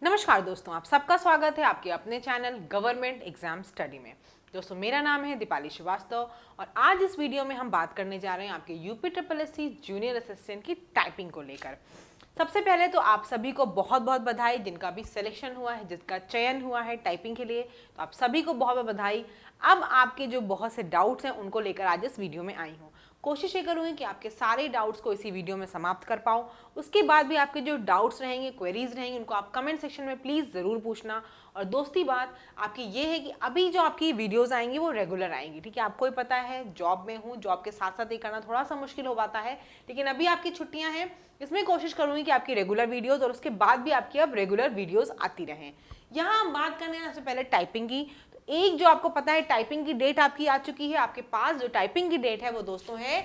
नमस्कार दोस्तों, आप सबका स्वागत है आपके अपने चैनल गवर्नमेंट एग्जाम स्टडी में। दोस्तों, मेरा नाम है दीपाली श्रीवास्तव और आज इस वीडियो में हम बात करने जा रहे हैं आपके UP triple S C junior assistant की टाइपिंग को लेकर। सबसे पहले तो आप सभी को बहुत बहुत बधाई, जिनका भी सिलेक्शन हुआ है, जिसका चयन हुआ है टाइपिंग के लिए, तो आप सभी को बहुत बहुत बधाई। अब आपके जो बहुत से डाउट्स हैं उनको लेकर आज इस वीडियो में आई हूँ। कोशिश ये करूँगी कि आपके सारे डाउट्स को इसी वीडियो में समाप्त कर पाऊँ। उसके बाद भी आपके जो डाउट्स रहेंगे, क्वेरीज रहेंगी, उनको आप कमेंट सेक्शन में प्लीज़ ज़रूर पूछना। और दोस्ती बात आपकी ये है कि अभी जो आपकी वीडियोस आएंगी वो रेगुलर आएंगी, ठीक है। आपको ही पता है जॉब में हूँ, जॉब के साथ साथ ये करना थोड़ा सा मुश्किल हो पाता है, लेकिन अभी आपकी छुट्टियाँ हैं, इसमें कोशिश करूँगी कि आपकी रेगुलर वीडियोज़ और उसके बाद भी आपकी अब रेगुलर वीडियोज़ आती रहें। यहाँ हम बात करने सबसे पहले टाइपिंग की। तो एक जो आपको पता है टाइपिंग की डेट आपकी आ चुकी है। आपके पास जो टाइपिंग की डेट है वो दोस्तों है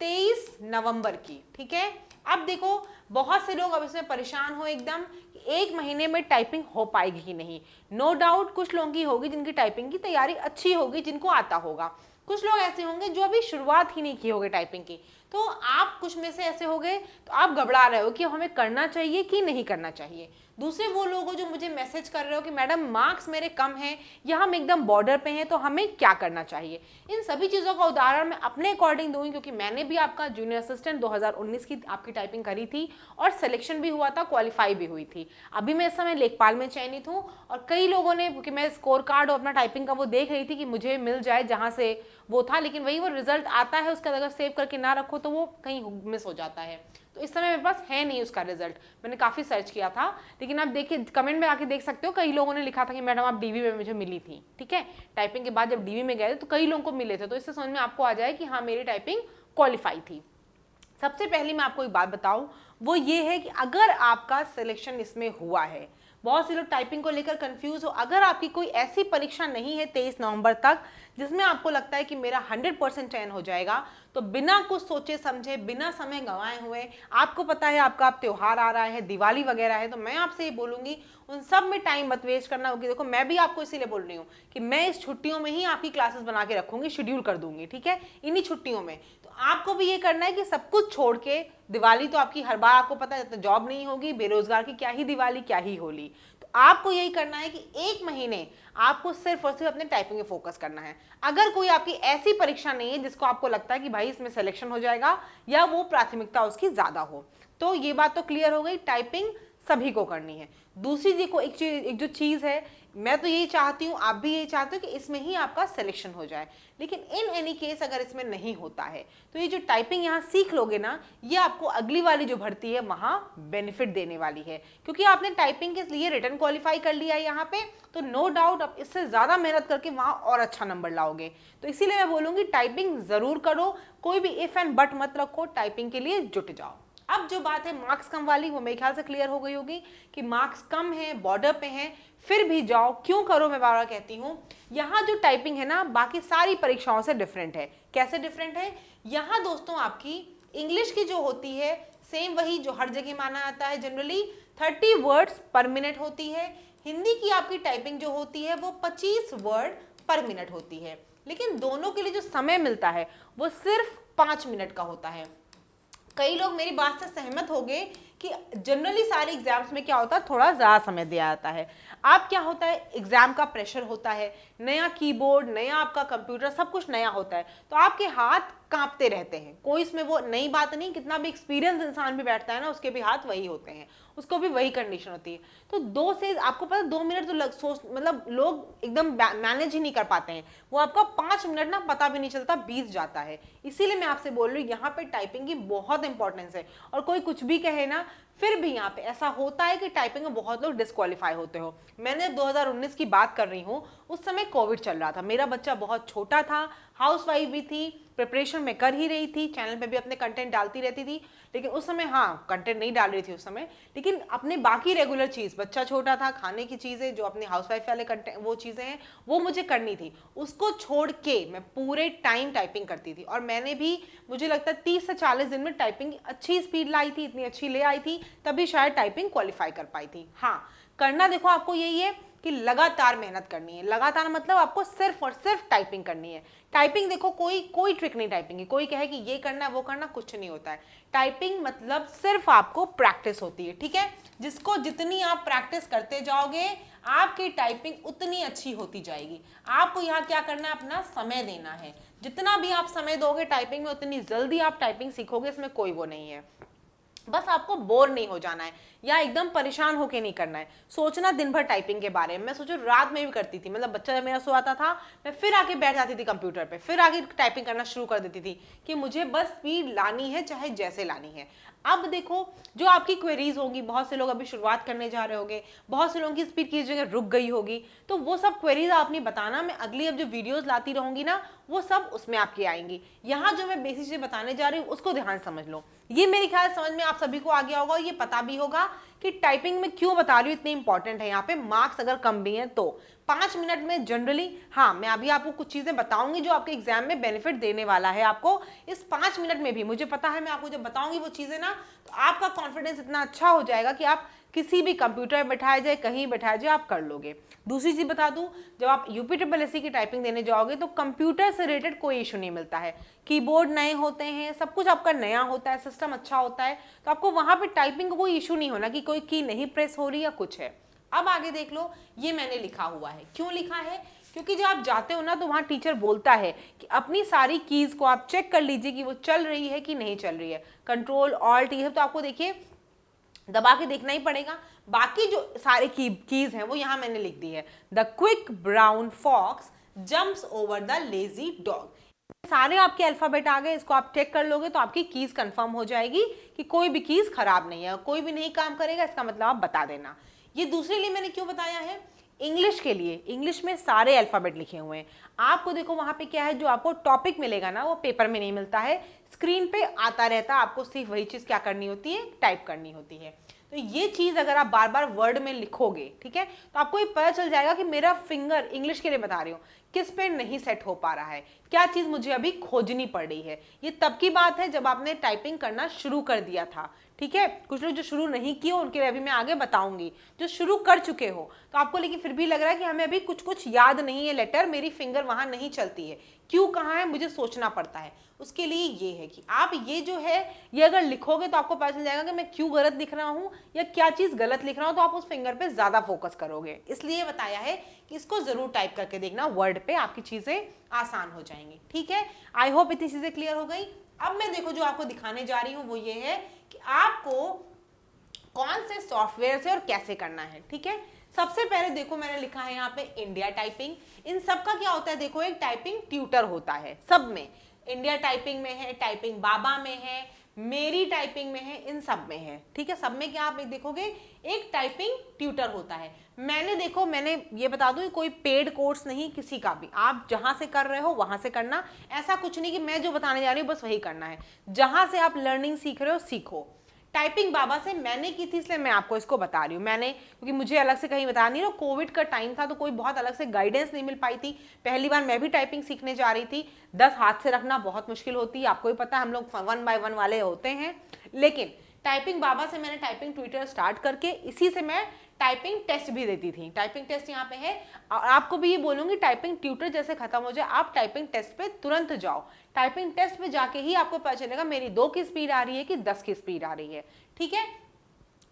23 नवंबर की, ठीक है। अब देखो, बहुत से लोग अब इसमें परेशान हो एकदम कि एक महीने में टाइपिंग हो पाएगी कि नहीं। नो डाउट कुछ लोगों की होगी जिनकी टाइपिंग की तैयारी अच्छी होगी, जिनको आता होगा। कुछ लोग ऐसे होंगे जो अभी शुरुआत ही नहीं की होगी टाइपिंग की। तो आप कुछ में से ऐसे हो गए तो आप घबरा रहे हो कि हमें करना चाहिए कि नहीं करना चाहिए। दूसरे वो लोग हो जो मुझे मैसेज कर रहे हो कि मैडम मार्क्स मेरे कम हैं या हम एकदम बॉर्डर पे हैं, तो हमें क्या करना चाहिए। इन सभी चीज़ों का उदाहरण मैं अपने अकॉर्डिंग दूंगी, क्योंकि मैंने भी आपका जूनियर असिस्टेंट 2019 की आपकी टाइपिंग करी थी और सिलेक्शन भी हुआ था, क्वालिफाई भी हुई थी। अभी मैं इस समय लेखपाल में चयनित हूँ और कई लोगों ने, क्योंकि मैं स्कोर कार्ड और अपना टाइपिंग का वो देख रही थी कि मुझे मिल जाए जहाँ से वो था, लेकिन वही वो रिजल्ट आता है उसका अगर सेव करके ना रखो तो वो कहीं मिस हो जाता है। तो इस समय मेरे पास है नहीं उसका रिजल्ट। मैंने काफ़ी सर्च किया था, लेकिन आप देखिए कमेंट में आके देख सकते हो, कई लोगों ने लिखा था कि मैडम आप डीवी में मुझे मिली थी, ठीक है। टाइपिंग के बाद जब डीवी में गए तो कई लोगों को मिले थे, तो इससे समझ में आपको आ जाए कि हाँ मेरी टाइपिंग क्वालिफाई थी। सबसे पहले मैं आपको एक बात बताऊं, वो ये है कि अगर आपका सिलेक्शन इसमें हुआ है, बहुत से लोग टाइपिंग को लेकर कंफ्यूज हो, अगर आपकी कोई ऐसी परीक्षा नहीं है 23 नवंबर तक जिसमें आपको लगता है कि मेरा 100% चयन हो जाएगा, तो बिना कुछ सोचे समझे, बिना समय गंवाए हुए, आपको पता है आपका अब त्योहार आ रहा है, दिवाली वगैरह है, तो मैं आपसे ये बोलूंगी उन सब में टाइम मत वेस्ट करना होगी। देखो, मैं भी आपको इसीलिए बोल रही हूँ कि मैं इस छुट्टियों में ही आपकी क्लासेस बना के रखूंगी, शेड्यूल कर दूंगी, ठीक है, इन्हीं छुट्टियों में। तो आपको भी ये करना है कि सब कुछ छोड़ के, दिवाली तो आपकी हर बार आपको पता है, तो जॉब नहीं होगी, बेरोजगार की क्या ही दिवाली क्या ही होली, तो आपको यही करना है कि एक महीने आपको सिर्फ और सिर्फ अपने टाइपिंग में फोकस करना है। अगर कोई आपकी ऐसी परीक्षा नहीं है जिसको आपको लगता है कि भाई इसमें सिलेक्शन हो जाएगा या वो प्राथमिकता उसकी ज्यादा हो, तो ये बात तो क्लियर हो गई, टाइपिंग सभी को करनी है। दूसरी देखो, एक जो चीज़ है, मैं तो यही चाहती हूँ, आप भी यही चाहते हो कि इसमें ही आपका सिलेक्शन हो जाए, लेकिन इन एनी केस अगर इसमें नहीं होता है तो ये जो टाइपिंग यहाँ सीख लोगे ना, ये आपको अगली वाली जो भर्ती है वहाँ बेनिफिट देने वाली है, क्योंकि आपने टाइपिंग के लिए रिटर्न क्वालिफाई कर लिया है यहाँ पे, तो नो डाउट आप इससे ज़्यादा मेहनत करके वहाँ और अच्छा नंबर लाओगे। तो इसीलिए मैं बोलूँगी टाइपिंग ज़रूर करो, कोई भी इफ़ एंड बट मत रखो, टाइपिंग के लिए जुट जाओ। अब जो बात है मार्क्स कम वाली, वो मेरे ख्याल से क्लियर हो गई होगी कि मार्क्स कम है, बॉर्डर पे हैं, फिर भी जाओ, क्यों करो, मैं बार बार कहती हूँ। यहाँ जो टाइपिंग है ना, बाकी सारी परीक्षाओं से डिफरेंट है। कैसे डिफरेंट है? यहाँ दोस्तों आपकी इंग्लिश की जो होती है सेम वही जो हर जगह माना जाता है, जनरली 30 वर्ड्स पर मिनट होती है। हिंदी की आपकी टाइपिंग जो होती है वो 25 वर्ड पर मिनट होती है, लेकिन दोनों के लिए जो समय मिलता है वो सिर्फ 5 मिनट का होता है। कई लोग मेरी बात से सहमत हो गए कि जनरली सारे एग्जाम्स में क्या होता है, थोड़ा ज़्यादा समय दिया जाता है। आप क्या होता है, एग्जाम का प्रेशर होता है, नया कीबोर्ड, नया आपका कंप्यूटर, सब कुछ नया होता है, तो आपके हाथ कांपते रहते हैं। कोई इसमें वो नई बात नहीं, कितना भी एक्सपीरियंस इंसान भी बैठता है ना, उसके भी हाथ वही होते हैं, उसको भी वही कंडीशन होती है। तो दो से आपको पता 2 मिनट तो सोच, मतलब लोग एकदम मैनेज ही नहीं कर पाते हैं, वो आपका 5 मिनट ना पता भी नहीं चलता, बीत जाता है। इसीलिए मैं आपसे बोल रही हूँ यहाँ पे टाइपिंग की बहुत इंपॉर्टेंस है। और कोई कुछ भी कहे ना, फिर भी यहाँ पे ऐसा होता है कि टाइपिंग में बहुत लोग डिस्क्वालीफाई होते हो। मैंने 2019 की बात कर रही हूँ, उस समय कोविड चल रहा था, मेरा बच्चा बहुत छोटा था, हाउस वाइफ भी थी, प्रिपरेशन में कर ही रही थी, चैनल पे भी अपने कंटेंट डालती रहती थी, लेकिन उस समय हाँ कंटेंट नहीं डाल रही थी उस समय, लेकिन अपने बाकी रेगुलर चीज़, बच्चा छोटा था, खाने की चीज़ें जो अपने हाउस वाइफ वाले कंटेंट वो चीज़ें हैं वो मुझे करनी थी, उसको छोड़ के मैं पूरे टाइम टाइपिंग करती थी। और मैंने भी, मुझे लगता है 30 से 40 दिन में टाइपिंग अच्छी स्पीड लाई थी, इतनी अच्छी ले आई थी, तभी शायद टाइपिंग क्वालिफाई कर पाई थी। हाँ, करना देखो आपको यही है कि लगातार मेहनत करनी है। लगातार मतलब आपको सिर्फ और सिर्फ टाइपिंग करनी है। टाइपिंग देखो कोई ट्रिक नहीं टाइपिंग की, कोई कहे कि ये करना है वो करना, कुछ नहीं होता है। टाइपिंग मतलब सिर्फ आपको प्रैक्टिस होती है, ठीक है। जिसको जितनी आप प्रैक्टिस करते जाओगे आपकी टाइपिंग उतनी अच्छी होती जाएगी। आपको यहाँ क्या करना है, अपना समय देना है। जितना भी आप समय दोगे टाइपिंग में उतनी जल्दी आप टाइपिंग सीखोगे, इसमें कोई वो नहीं है। बस आपको बोर नहीं हो जाना है या एकदम परेशान होके नहीं करना है। सोचना दिन भर टाइपिंग के बारे में। मैं सोचो रात में भी करती थी, मतलब बच्चा जब मेरा सोता था मैं फिर आके बैठ जाती थी कंप्यूटर पे, फिर आके टाइपिंग करना शुरू कर देती थी कि मुझे बस स्पीड लानी है, चाहे जैसे लानी है। अब देखो जो आपकी क्वेरीज होगी, बहुत से लोग अभी शुरुआत करने जा रहे होंगे, बहुत से लोगों की स्पीड की जगह रुक गई होगी, तो वो सब क्वेरीज आपने बताना। मैं अगली अब जो वीडियोस लाती रहूंगी ना वो सब उसमें आपकी आएंगी। यहाँ जो मैं बेसिक चीजें बताने जा रही हूँ उसको ध्यान समझ लो। ये मेरे ख्याल समझ में आप सभी को आ गया होगा और ये पता भी होगा कि टाइपिंग में क्यों बता रही हूँ, इतनी इंपॉर्टेंट है। यहाँ पे मार्क्स अगर कम भी हैं तो 5 मिनट में जनरली, हाँ मैं अभी आपको कुछ चीजें बताऊंगी जो आपके एग्जाम में बेनिफिट देने वाला है आपको इस 5 मिनट में भी। मुझे पता है मैं आपको जब बताऊंगी वो चीजें ना, तो आपका कॉन्फिडेंस इतना अच्छा हो जाएगा कि आप किसी भी कंप्यूटर में बैठाया जाए, कहीं बैठाया जाए, आप कर लोगे। दूसरी चीज बता दूं, जब आप यूपीट्रिपलएससी की टाइपिंग देने जाओगे तो कंप्यूटर से रिलेटेड कोई इशू नहीं मिलता है। कीबोर्ड नए होते हैं, सब कुछ आपका नया होता है, सिस्टम अच्छा होता है, तो आपको वहां पे टाइपिंग का कोई इशू नहीं होना कि कोई की नहीं प्रेस हो रही या कुछ है। अब आगे देख लो, ये मैंने लिखा हुआ है। क्यों लिखा है? क्योंकि जब आप जाते हो ना तो वहां टीचर बोलता है कि अपनी सारी कीज को आप चेक कर लीजिए कि वो चल रही है कि नहीं चल रही है। कंट्रोल ऑल्ट ये तो आपको देखिए दबा के देखना ही पड़ेगा। बाकी जो सारे कीज हैं वो यहां मैंने लिख दी है। The quick brown fox jumps over the lazy dog. सारे आपके अल्फाबेट आ गए, इसको आप चेक कर लोगे तो आपकी कीज कंफर्म हो जाएगी कि कोई भी कीज खराब नहीं है, कोई भी नहीं काम करेगा, इसका मतलब आप बता देना। ये दूसरे लिए मैंने क्यों बताया है? इंग्लिश के लिए। इंग्लिश में सारे अल्फाबेट लिखे हुए हैं। आपको देखो वहां पे क्या है, जो आपको टॉपिक मिलेगा ना वो पेपर में नहीं मिलता है, स्क्रीन पे आता रहता है। आपको सिर्फ वही चीज क्या करनी होती है, टाइप करनी होती है। तो ये चीज अगर आप बार बार वर्ड में लिखोगे, ठीक है, तो आपको ये पता चल जाएगा कि मेरा फिंगर, इंग्लिश के लिए बता रही हूँ, किस पे नहीं सेट हो पा रहा है, क्या चीज मुझे अभी खोजनी पड़ रही है। ये तब की बात है जब आपने टाइपिंग करना शुरू कर दिया था, ठीक है। कुछ लोग जो शुरू नहीं किए उनके लिए अभी मैं आगे बताऊंगी। जो शुरू कर चुके हो तो आपको लेकिन फिर भी लग रहा है कि हमें अभी कुछ कुछ याद नहीं है लेटर, मेरी फिंगर वहां नहीं चलती है, क्यों कहाँ है, मुझे सोचना पड़ता है। उसके लिए ये है कि आप ये जो है ये अगर लिखोगे तो आपको पता चल जाएगा कि मैं क्यों गलत लिख रहा हूँ या क्या चीज गलत लिख रहा हूँ, तो आप उस फिंगर पे ज्यादा फोकस करोगे। इसलिए बताया है कि इसको जरूर टाइप करके देखना, वर्ड पे आपकी चीजें आसान हो जाएंगी, ठीक है। आई होप इतनी चीजें क्लियर हो गई। अब मैं देखो जो आपको दिखाने जा रही हूँ वो ये है कि आपको कौन से सॉफ्टवेयर से और कैसे करना है, ठीक है। सबसे पहले देखो मैंने लिखा है यहाँ पे इंडिया टाइपिंग। इन सब का क्या होता है, देखो एक टाइपिंग ट्यूटर होता है सब में। इंडिया टाइपिंग में है, टाइपिंग बाबा में है, मेरी टाइपिंग में है, इन सब में है, ठीक है। सब में क्या आप देखोगे एक टाइपिंग ट्यूटर होता है। मैंने देखो मैंने ये बता दूं कोई पेड कोर्स नहीं किसी का भी, आप जहां से कर रहे हो वहां से करना। ऐसा कुछ नहीं कि मैं जो बताने जा रही हूँ बस वही करना है। जहां से आप लर्निंग सीख रहे हो सीखो। टाइपिंग बाबा से मैंने की थी इसलिए मैं आपको इसको बता रही हूँ। मैंने क्योंकि मुझे अलग से कहीं बता नहीं रहा, कोविड का टाइम था तो कोई बहुत अलग से गाइडेंस नहीं मिल पाई थी। पहली बार मैं भी टाइपिंग सीखने जा रही थी। 10 हाथ से रखना बहुत मुश्किल होती है, आपको भी पता है, हम लोग 1 by 1 वाले होते हैं। लेकिन टाइपिंग बाबा से मैंने टाइपिंग ट्विटर स्टार्ट करके इसी से मैं टाइपिंग टेस्ट भी देती थी। टाइपिंग टेस्ट यहाँ पे है और आपको भी ये बोलूंगी टाइपिंग ट्यूटर जैसे खत्म हो जाए आप टाइपिंग टेस्ट पे तुरंत जाओ। टाइपिंग टेस्ट पे जाके ही आपको पता चलेगा मेरी 2 की स्पीड आ रही है कि 10 की स्पीड आ रही है, ठीक है।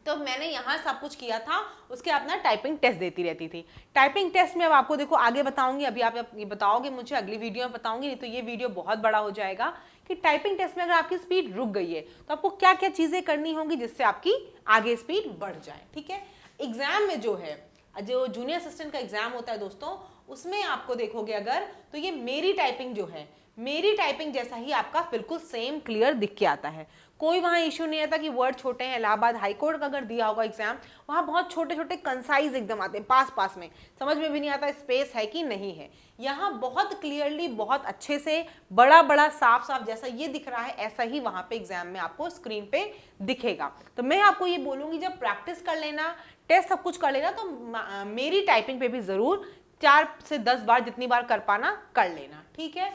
तो मैंने यहाँ सब कुछ किया था, उसके अपना टाइपिंग टेस्ट देती रहती थी। टाइपिंग टेस्ट में अब आपको देखो आगे बताऊंगी, अभी आप ये बताओगे मुझे अगली वीडियो में बताऊंगी, नहीं तो ये वीडियो बहुत बड़ा हो जाएगा। कि टाइपिंग टेस्ट में अगर आपकी स्पीड रुक गई है तो आपको क्या क्या चीजें करनी होंगी जिससे आपकी आगे स्पीड बढ़ जाए, ठीक है। एग्जाम में जो है, जो जूनियर असिस्टेंट का एग्जाम होता है दोस्तों, उसमें आपको देखोगे अगर तो ये मेरी टाइपिंग जो है, मेरी टाइपिंग जैसा ही आपका बिल्कुल सेम क्लियर दिख के आता है। कोई वहां इश्यू नहीं आता कि वर्ड छोटे हैं। इलाहाबाद हाईकोर्ट का अगर दिया होगा एग्जाम, वहां बहुत छोटे छोटे कंसाइज एकदम आते हैं, पास पास में, समझ में भी नहीं आता स्पेस है कि नहीं है। यहाँ बहुत क्लियरली बहुत अच्छे से बड़ा बड़ा साफ साफ जैसा ये दिख रहा है ऐसा ही वहां पे एग्जाम में आपको स्क्रीन पे दिखेगा। तो मैं आपको ये बोलूंगी जब प्रैक्टिस कर लेना, टेस्ट सब कुछ कर लेना, तो मेरी टाइपिंग पे भी जरूर 4 से 10 बार जितनी बार कर पाना कर लेना, ठीक है।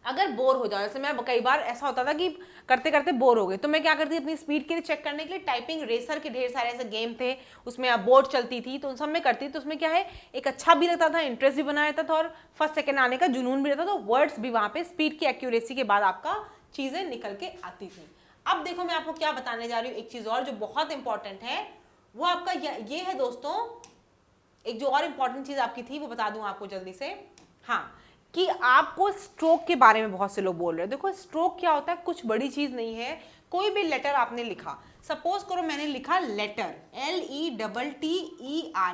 अगर बोर हो जाओ, जैसे मैं कई बार ऐसा होता था कि करते करते बोर हो गए, तो मैं क्या करती अपनी स्पीड के लिए चेक करने के लिए टाइपिंग रेसर के ढेर सारे ऐसे गेम थे, उसमें आप बोर्ड चलती थी, तो उन सब में करती, तो उसमें क्या है एक अच्छा भी लगता था, इंटरेस्ट भी बना रहता था और फर्स्ट सेकंड आने का जुनून भी रहता था, तो वर्ड्स भी वहाँ पे स्पीड की एक्यूरेसी के बाद आपका चीज़ें निकल के आती थी। अब देखो मैं आपको क्या बताने जा रही हूँ, एक चीज़ और जो बहुत इंपॉर्टेंट है वो आपका ये है दोस्तों, एक जो और इंपॉर्टेंट चीज़ आपकी थी वो बता दूं आपको जल्दी से। हाँ, कि आपको स्ट्रोक के बारे में बहुत से लोग बोल रहे हैं। देखो स्ट्रोक क्या होता है, कुछ बड़ी चीज नहीं है। कोई भी लेटर आपने लिखा, सपोज करो मैंने लिखा लेटर, LETTER,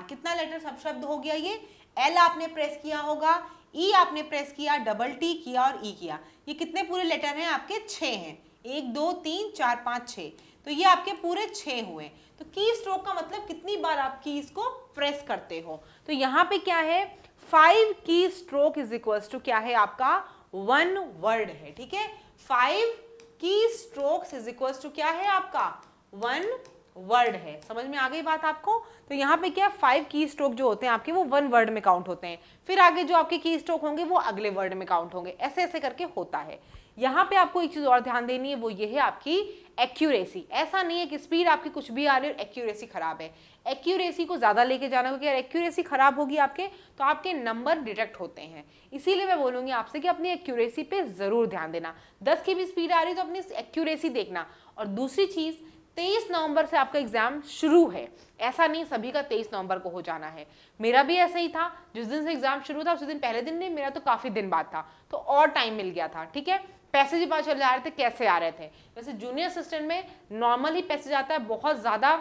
कितना लेटर सब शब्द हो गया ये, L आपने प्रेस किया होगा, E आपने प्रेस किया, T किया और E किया, ये कितने पूरे लेटर हैं आपके, 6 हैं, 1 2 3 4 5 6, तो ये आपके पूरे 6 हुए। तो की स्ट्रोक का मतलब कितनी बार आप कीज को प्रेस करते हो, तो यहाँ पे क्या है 5 की स्ट्रोक इज इक्वल्स टू क्या है आपका 1 वर्ड है, ठीक है, 5 की स्ट्रोक्स इज इक्वल्स टू क्या है आपका 1 वर्ड है। समझ में आ गई बात आपको, तो यहाँ पे क्या 5 की स्ट्रोक जो होते हैं आपके वो 1 वर्ड में काउंट होते हैं, फिर आगे जो आपके की स्ट्रोक होंगे वो अगले वर्ड में काउंट होंगे, ऐसे ऐसे करके होता है। यहाँ पे आपको एक चीज और ध्यान देनी है, वो ये है आपकी एक्यूरेसी। ऐसा नहीं है कि स्पीड आपकी कुछ भी आ रही है और एक्यूरेसी खराब है, एक्यूरेसी को ज्यादा लेके जाना, क्योंकि अगर एक्यूरेसी खराब होगी आपके तो आपके नंबर डिटेक्ट होते हैं। इसीलिए मैं बोलूंगी आपसे कि अपनी एक्यूरेसी पे जरूर ध्यान देना, 10 की भी स्पीड आ रही है तो अपनी एक्यूरेसी देखना। और दूसरी चीज 23 नवंबर से आपका एग्जाम शुरू है, ऐसा नहीं सभी का 23 नवंबर को हो जाना है, मेरा भी ऐसा ही था, जिस दिन से एग्जाम शुरू था उस दिन पहले दिन नहीं, मेरा तो काफी दिन बाद था, तो और टाइम मिल गया था, ठीक है। पैसेज भी पता चल जा रहे थे कैसे आ रहे थे, वैसे जूनियर असिस्टेंट में नॉर्मल ही पैसेज आता है, बहुत ज्यादा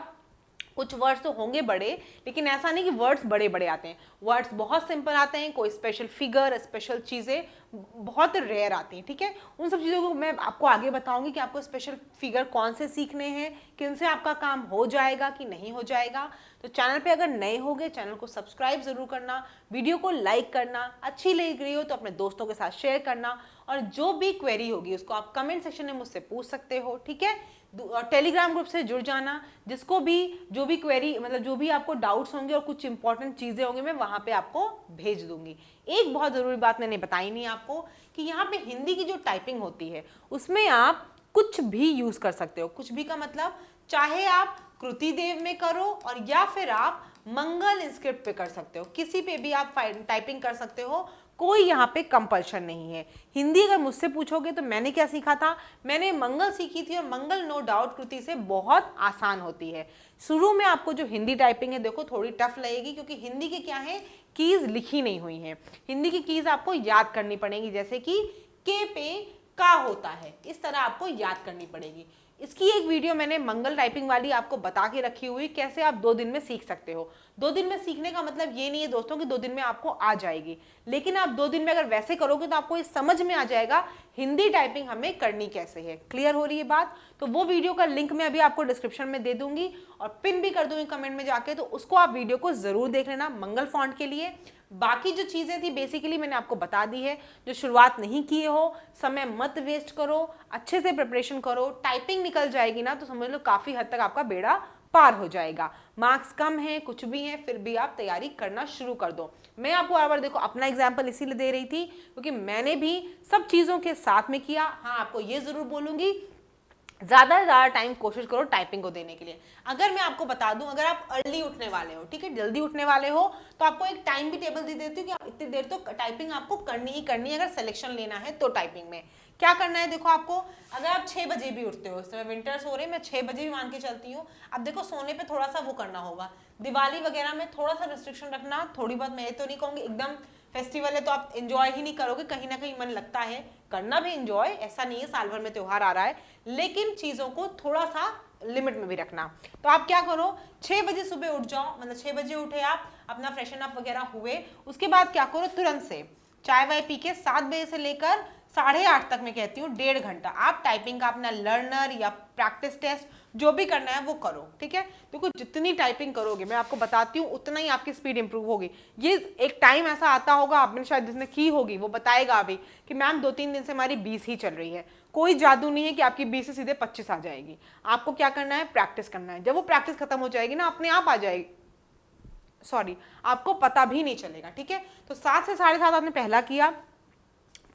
कुछ वर्ड्स तो होंगे बड़े, लेकिन ऐसा नहीं कि वर्ड्स बड़े बड़े आते हैं, वर्ड्स बहुत सिंपल आते हैं, कोई स्पेशल फिगर स्पेशल चीज़ें बहुत रेयर आती हैं, ठीक है। उन सब चीज़ों को मैं आपको आगे बताऊंगी कि आपको स्पेशल फिगर कौन से सीखने हैं, किन से आपका काम हो जाएगा कि नहीं हो जाएगा। तो चैनल पे अगर नए हो गए चैनल को सब्सक्राइब जरूर करना, वीडियो को लाइक करना, अच्छी लग रही हो तो अपने दोस्तों के साथ शेयर करना, और जो भी क्वेरी होगी उसको आप कमेंट सेक्शन में मुझसे पूछ सकते हो, ठीक है। टेलीग्राम ग्रुप से जुड़ जाना, जिसको भी जो भी क्वेरी मतलब जो भी आपको डाउट्स होंगे और कुछ इंपॉर्टेंट चीजें होंगी मैं वहां पे आपको भेज दूंगी। एक बहुत जरूरी बात मैंने बताई नहीं आपको कि यहाँ पे हिंदी की जो टाइपिंग होती है उसमें आप कुछ भी यूज कर सकते हो। कुछ भी का मतलब चाहे आप कृति देव में करो और या फिर आप मंगल इंस्क्रिप्ट पे कर सकते हो, किसी पे भी आप टाइपिंग कर सकते हो, कोई यहाँ पे कंपल्शन नहीं है। हिंदी अगर मुझसे पूछोगे तो मैंने क्या सीखा था, मैंने मंगल सीखी थी और मंगल नो डाउट कृति से बहुत आसान होती है। शुरू में आपको जो हिंदी टाइपिंग है देखो थोड़ी टफ लगेगी, क्योंकि हिंदी के क्या है कीज लिखी नहीं हुई हैं, हिंदी की कीज आपको याद करनी पड़ेगी, जैसे कि के पे का होता है, इस तरह आपको याद करनी पड़ेगी। इसकी एक वीडियो मैंने मंगल टाइपिंग वाली आपको बता के रखी हुई, कैसे आप 2 दिन में सीख सकते हो। 2 दिन में सीखने का मतलब ये नहीं है दोस्तों कि 2 दिन में आपको आ जाएगी, लेकिन आप 2 दिन में अगर वैसे करोगे तो आपको ये समझ में आ जाएगा हिंदी टाइपिंग हमें करनी कैसे है। क्लियर हो रही है बात, तो वो वीडियो का लिंक मैं अभी आपको डिस्क्रिप्शन में दे दूंगी और पिन भी कर दूंगी कमेंट में जाके, तो उसको आप वीडियो को जरूर देख लेना मंगल फॉन्ट के लिए। बाकी जो चीजें थी बेसिकली मैंने आपको बता दी है, जो शुरुआत नहीं किए हो समय मत वेस्ट करो, अच्छे से प्रिपरेशन करो, टाइपिंग निकल जाएगी ना तो समझ लो काफी हद तक आपका बेड़ा पार हो जाएगा। मार्क्स कम है कुछ भी है फिर भी आप तैयारी करना शुरू कर दो। मैं आपको बार बार देखो अपना एग्जाम्पल इसीलिए दे रही थी क्योंकि मैंने भी सब चीजों के साथ में किया। हाँ आपको ये जरूर बोलूंगी ज्यादा से ज्यादा टाइम कोशिश करो टाइपिंग को देने के लिए। अगर मैं आपको बता दूं अगर आप अर्ली उठने वाले हो, ठीक है, जल्दी उठने वाले हो, तो आपको एक टाइम भी टेबल दे देती हूँ कि आप इतनी देर तो टाइपिंग आपको करनी ही करनी है। अगर सिलेक्शन लेना है तो टाइपिंग में क्या करना है, देखो आपको अगर आप 6 बजे भी उठते हो, इस समय विंटर्स हो रहे हैं मैं 6 बजे भी मान के चलती हूँ, अब देखो सोने पे थोड़ा सा वो करना होगा, दिवाली वगैरह में थोड़ा सा रिस्ट्रिक्शन रखना, थोड़ी बहुत, मैं तो नहीं कहूँगी एकदम फेस्टिवल है तो आप एंजॉय ही नहीं करोगे, कहीं ना कहीं मन लगता है करना भी एंजॉय, ऐसा नहीं है साल भर में त्योहार आ रहा है, लेकिन चीजों को थोड़ा सा लिमिट में भी रखना। तो आप क्या करो 6 बजे सुबह उठ जाओ, मतलब 6 बजे उठे आप, अपना फ्रेशन अप वगैरह हुए, उसके बाद क्या करो तुरंत से चाय वाय पी के 7 बजे से लेकर 8:30 तक मैं कहती हूँ 1.5 घंटा आप टाइपिंग का अपना लर्नर या प्रैक्टिस टेस्ट जो भी करना है वो करो, ठीक है। देखो जितनी टाइपिंग करोगे मैं आपको बताती हूँ उतना ही आपकी स्पीड इंप्रूव होगी। ये एक टाइम ऐसा आता होगा आपने शायद जिसने की होगी वो बताएगा अभी कि मैम 2-3 दिन से हमारी 20 ही चल रही है, कोई जादू नहीं है कि आपकी 20 से सीधे 25 आ जाएगी। आपको क्या करना है प्रैक्टिस करना है, जब वो प्रैक्टिस खत्म हो जाएगी ना अपने आप आ जाएगी, सॉरी आपको पता भी नहीं चलेगा, ठीक है। तो 7 से 7:30 आपने पहला किया,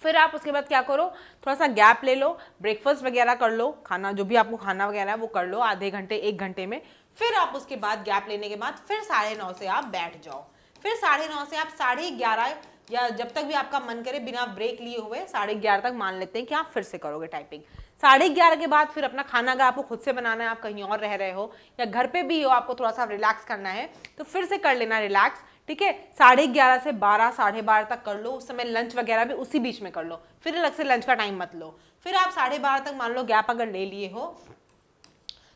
फिर आप उसके बाद क्या करो, थोड़ा सा गैप ले लो, ब्रेकफास्ट वगैरह कर लो, खाना जो भी आपको खाना वगैरह है वो कर लो आधे घंटे 1 घंटे में। फिर आप उसके बाद गैप लेने के बाद फिर 9:30 से आप बैठ जाओ। फिर 9:30 से आप 11:30 या जब तक भी आपका मन करे बिना ब्रेक लिए हुए 11:30 तक मान लेते हैं कि आप फिर से करोगे टाइपिंग। 11:30 के बाद फिर अपना खाना अगर आपको खुद से बनाना है, आप कहीं और रह रहे हो या घर पे भी हो, आपको थोड़ा सा रिलैक्स करना है तो फिर से कर लेना रिलैक्स, ठीक है। 11:30 से 12 12:30 तक कर लो, उस समय लंच वगैरह भी उसी बीच में कर लो, फिर अलग से लंच का टाइम मत लो। फिर आप 12:30 तक मान लो गैप अगर ले लिए हो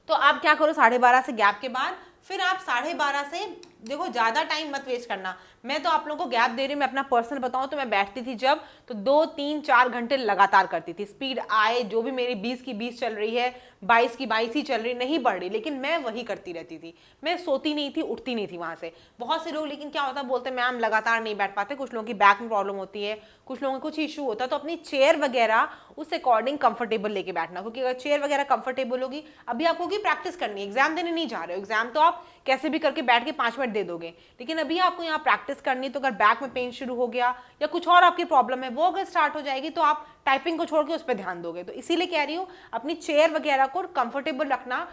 तो आप क्या करो, 12:30 से गैप के बाद फिर आप 12:30 से, देखो ज्यादा टाइम मत वेस्ट करना। मैं तो आप लोगों को गैप दे रही हूँ, मैं अपना पर्सनल बताऊं तो मैं बैठती थी जब तो 2 3 4 घंटे लगातार करती थी। स्पीड आए जो भी मेरी 20 की 20 चल रही है, 22 की 22 ही चल रही, नहीं बढ़ रही, लेकिन मैं वही करती रहती थी। मैं सोती नहीं थी, उठती नहीं थी वहां से। बहुत से लोग लेकिन क्या होता बोलते मैम लगातार नहीं बैठ पाते, कुछ लोगों की बैक में प्रॉब्लम होती है, कुछ लोगों को कुछ इशू होता है, तो अपनी चेयर वगैरह उस अकॉर्डिंग कंफर्टेबल लेके बैठना, क्योंकि अगर चेयर वगैरह कंफर्टेबल होगी, अभी आपको की प्रैक्टिस करनी है, एग्जाम देने नहीं जा रहे हो, एग्जाम तो आप कैसे भी करके बैठ के 5 मिनट दे दोगे, लेकिन अभी आपको यहाँ प्रैक्टिस करनी है। तो अगर बैक में पेन शुरू हो गया या कुछ और आपकी प्रॉब्लम है वो अगर स्टार्ट हो जाएगी तो आप टाइपिंग को छोड़ के उस पर ध्यान दोगे। तो इसीलिए कह रही हूँ अपनी चेयर वगैरह को कंफर्टेबल रखना,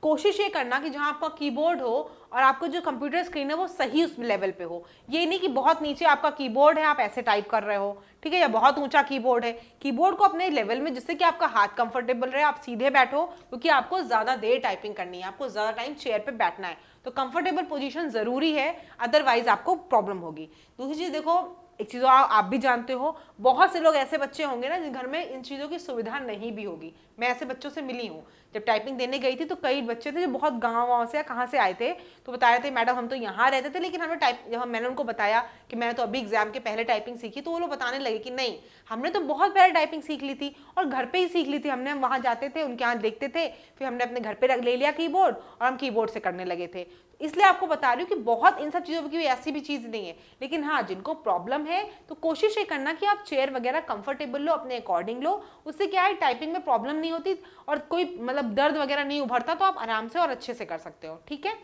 कोशिश ये करना कि जहां आपका कीबोर्ड हो और आपको जो कंप्यूटर स्क्रीन है वो सही उस लेवल पे हो। ये नहीं कि बहुत नीचे आपका कीबोर्ड है आप ऐसे टाइप कर रहे हो, ठीक है, या बहुत ऊंचा कीबोर्ड है। कीबोर्ड को अपने लेवल में, जिससे कि आपका हाथ कंफर्टेबल रहे, आप सीधे बैठो, क्योंकि आपको ज्यादा देर टाइपिंग करनी है, आपको ज्यादा टाइम चेयर पे बैठना है, तो कंफर्टेबल पोजीशन जरूरी है, अदरवाइज आपको प्रॉब्लम होगी। दूसरी चीज देखो, एक चीज आप भी जानते हो, बहुत से लोग ऐसे बच्चे होंगे ना जिन घर में इन चीजों की सुविधा नहीं भी होगी। मैं ऐसे बच्चों से मिली हूँ, जब टाइपिंग देने गई थी तो कई बच्चे थे जो बहुत गाँव से या कहाँ से आए थे, तो बता रहे थे मैडम हम तो यहाँ रहते थे, लेकिन हमें जब मैंने उनको बताया कि मैंने तो अभी एग्जाम के पहले टाइपिंग सीखी, तो वो लोग बताने लगे कि नहीं हमने तो बहुत पहले टाइपिंग सीख ली थी और घर पे ही सीख ली थी हमने, हम वहाँ जाते थे उनके यहाँ देखते थे, फिर हमने अपने घर पे ले लिया कीबोर्ड और हम कीबोर्ड से करने लगे थे। इसलिए आपको बता रही हूँ कि बहुत इन सब चीज़ों की ऐसी भी चीज़ नहीं है, लेकिन हाँ जिनको प्रॉब्लम है तो कोशिश ये करना कि आप चेयर वगैरह कंफर्टेबल लो, अपने अकॉर्डिंग लो, उससे क्या है टाइपिंग में प्रॉब्लम नहीं होती और कोई मतलब दर्द वगैरह नहीं उभरता, तो आप आराम से और अच्छे से कर सकते हो, ठीक है।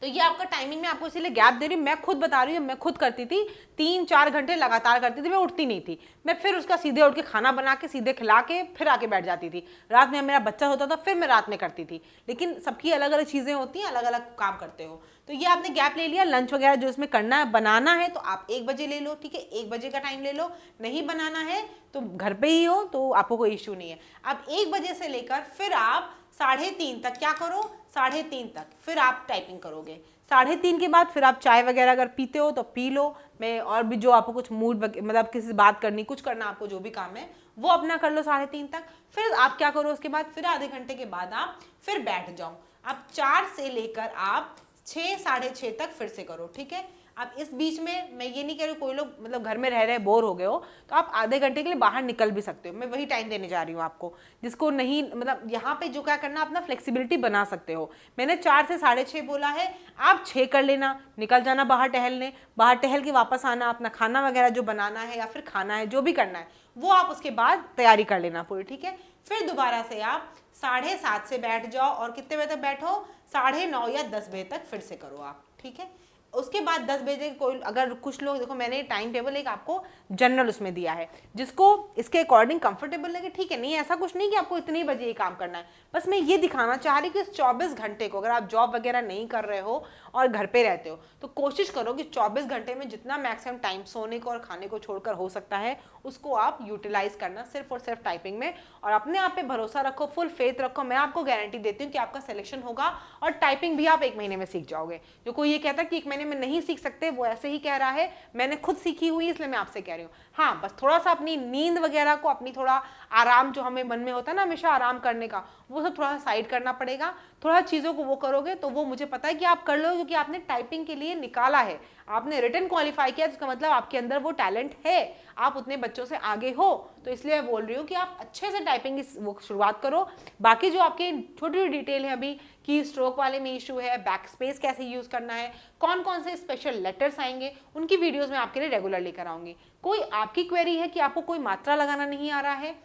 तो ये आपका टाइमिंग में आपको इसीलिए गैप दे रही हूँ, मैं खुद बता रही हूँ, मैं खुद करती थी 3 4 घंटे लगातार करती थी, मैं उठती नहीं थी, मैं फिर उसका सीधे उठ के खाना बना के सीधे खिला के फिर आके बैठ जाती थी। रात में मेरा बच्चा होता था फिर मैं रात में करती थी, लेकिन सबकी अलग अलग चीज़ें होती हैं, अलग अलग काम करते हो। तो ये आपने गैप ले लिया, लंच वगैरह जो इसमें करना है बनाना है तो आप 1 बजे ले लो, ठीक है, 1 बजे का टाइम ले लो, नहीं बनाना है तो घर पे ही हो तो आपको कोई इश्यू नहीं है। अब 1 बजे से लेकर फिर आप 3:30 तक क्या करो, 3:30 तक फिर आप टाइपिंग करोगे। 3:30 के बाद फिर आप चाय वगैरह अगर पीते हो तो पी लो, मैं और भी जो आपको कुछ मूड मतलब किसी से बात करनी, कुछ करना, आपको जो भी काम है वो अपना कर लो 3:30 तक। फिर आप क्या करो उसके बाद, फिर आधे घंटे के बाद आप फिर बैठ जाओ। अब 4 से लेकर आप 6 6:30 तक फिर से करो, ठीक है। अब इस बीच में मैं ये नहीं कह रही कोई लोग मतलब घर में रह रहे बोर हो गए हो तो आप आधे घंटे के लिए बाहर निकल भी सकते हो, मैं वही टाइम देने जा रही हूँ आपको। जिसको नहीं मतलब यहाँ पे जो क्या करना, अपना फ्लेक्सिबिलिटी बना सकते हो। मैंने 4 से 6:30 बोला है, आप 6 कर लेना, निकल जाना बाहर टहलने, बाहर टहल के वापस आना, अपना खाना वगैरह जो बनाना है या फिर खाना है जो भी करना है वो आप उसके बाद तैयारी कर लेना पूरी, ठीक है। फिर दोबारा से आप 7:30 से बैठ जाओ और कितने बजे तक बैठो, 9:30 या 10 बजे तक फिर से करो आप, ठीक है। उसके बाद 10 बजे कोई अगर कुछ लोग, देखो मैंने टाइम टेबल एक आपको जनरल उसमें दिया है, जिसको इसके अकॉर्डिंग कंफर्टेबल लगे, ठीक है, नहीं ऐसा कुछ नहीं कि आपको इतने बजे ये काम करना है, बस मैं ये दिखाना चाह रही कि इस 24 घंटे को अगर आप जॉब वगैरह नहीं कर रहे हो और घर पे रहते हो तो कोशिश करो कि 24 घंटे में जितना मैक्सिमम टाइम सोने को और खाने को छोड़कर हो सकता है उसको आप यूटिलाइज करना सिर्फ और सिर्फ टाइपिंग में, और अपने आप पे भरोसा रखो, फुल फेथ रखो। मैं आपको गारंटी देती हूँ कि आपका सिलेक्शन होगा और टाइपिंग भी आप 1 महीने में सीख जाओगे। जो कोई ये कहता है कि 1 महीने में नहीं सीख सकते वो ऐसे ही कह रहा है, मैंने खुद सीखी हुई इसलिए मैं आपसे कह रही हूँ। हाँ बस थोड़ा सा अपनी नींद वगैरह को, अपनी थोड़ा आराम जो हमें मन में होता है ना हमेशा आराम करने का, वो सब थोड़ा सा साइड करना पड़ेगा। थोड़ा चीज़ों को वो करोगे तो वो मुझे पता है कि आप कर लोगे, क्योंकि आपने टाइपिंग के लिए निकाला है, आपने रिटन क्वालिफाई किया, जिसका मतलब आपके अंदर वो टैलेंट है, आप उतने बच्चों से आगे हो। तो इसलिए मैं बोल रही हूँ कि आप अच्छे से टाइपिंग की वो शुरुआत करो। बाकी जो आपके छोटी छोटी डिटेल है अभी कि स्ट्रोक वाले में इशू है, बैक स्पेस कैसे यूज करना है, कौन कौन से स्पेशल लेटर्स आएंगे, उनकी वीडियोस मैं आपके लिए रेगुलर लेकर आऊंगी। कोई आपकी क्वेरी है कि आपको कोई मात्रा लगाना नहीं आ रहा है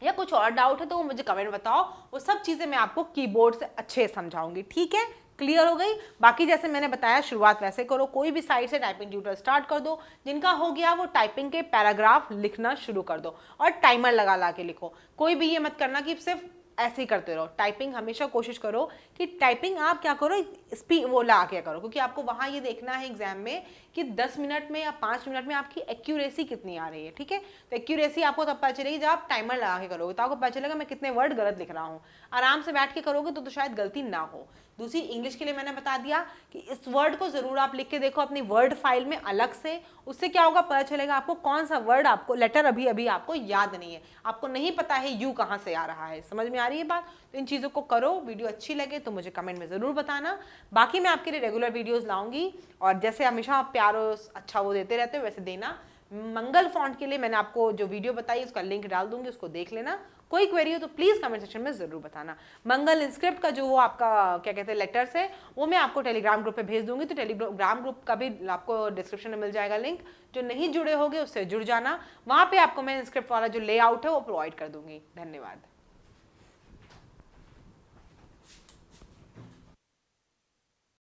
या कुछ और डाउट है तो वो मुझे कमेंट बताओ, वो सब चीजें मैं आपको कीबोर्ड से अच्छे समझाऊंगी, ठीक है। क्लियर हो गई। बाकी जैसे मैंने बताया शुरुआत वैसे करो, कोई भी साइट से टाइपिंग ट्यूटर स्टार्ट कर दो, जिनका हो गया वो टाइपिंग के पैराग्राफ लिखना शुरू कर दो और टाइमर लगा ला के लिखो। कोई भी ये मत करना कि सिर्फ ऐसे ही करते रहो। टाइपिंग हमेशा कोशिश करो कि टाइपिंग आप क्या करो, स्पीड वो ला के करो, क्योंकि आपको वहाँ ये देखना है एग्जाम में कि 10 मिनट में या 5 मिनट में आपकी एक्यूरेसी कितनी आ रही है। ठीक है, तो एक्यूरेसी आपको तब पता चलेगी जब आप टाइमर लगा के करोगे, तो आपको पता चलेगा मैं कितने वर्ड गलत लिख रहा हूँ। आराम से बैठ के करोगे तो शायद गलती ना हो। दूसरी, इंग्लिश के लिए मैंने बता दिया कि इस वर्ड को जरूर आप लिख के देखो अपनी वर्ड फाइल में अलग से। उससे क्या होगा, पता चलेगा आपको कौन सा वर्ड, आपको लेटर अभी अभी आपको याद नहीं है, आपको नहीं पता है यू कहाँ से आ रहा है। समझ में आ रही है बात? तो इन चीज़ों को करो। वीडियो अच्छी लगे तो मुझे कमेंट में ज़रूर बताना। बाकी मैं आपके लिए रेगुलर वीडियोज़ लाऊंगी, और जैसे हमेशा आप प्यार अच्छा वो देते रहते हो वैसे देना। मंगल फॉन्ट के लिए मैंने आपको जो वीडियो बताई उसका लिंक डाल दूंगी, उसको देख लेना। कोई क्वेरी हो तो प्लीज़ कमेंट सेक्शन में ज़रूर बताना। मंगल इंस्क्रिप्ट का जो वो आपका क्या कहते हैं लेटर्स है, वो मैं आपको टेलीग्राम ग्रुप पे भेज दूंगी, तो टेलीग्राम ग्रुप का भी आपको डिस्क्रिप्शन में मिल जाएगा लिंक। जो नहीं जुड़े होंगे उससे जुड़ जाना, वहाँ पे आपको मैं इंस्क्रिप्ट वाला जो लेआउट है वो प्रोवाइड कर दूंगी। धन्यवाद।